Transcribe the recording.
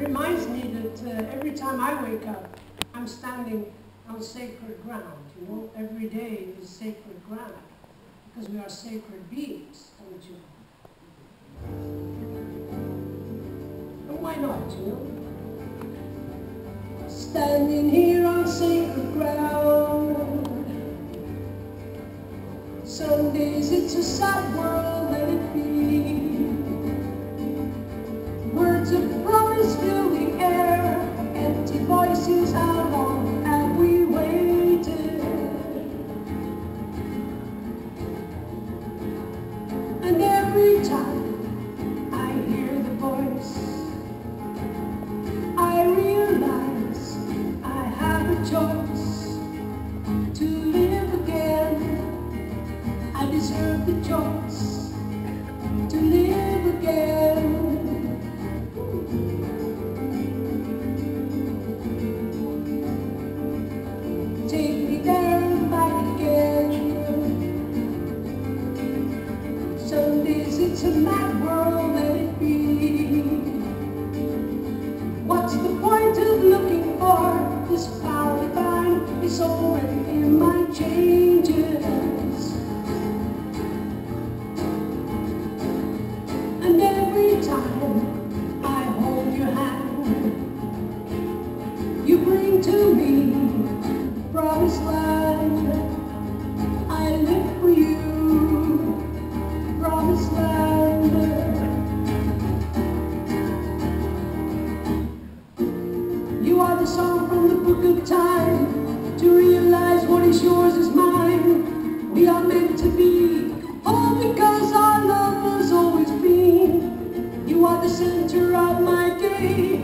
reminds me that every time I wake up, I'm standing on sacred ground. You know, every day is sacred ground because we are sacred beings, don't you? And why not, you know? Standing here on sacred ground. Some days it's a sad world, let it be. Words of promise fill the air, empty voices, how long have we waited? And every time I hear the voice, I realize I have a choice to live again. I deserve the choice to live again. Take me there and back again. Some days it's a mad world, let it be. What's the point of looking for this power divine? It's already in my changes. And every time I hold your hand, you bring to me promised land. I live for you, promised land. You are the song from the book of time, to realize what is yours is mine. We are meant to be, all because our love has always been. You are the center of my day.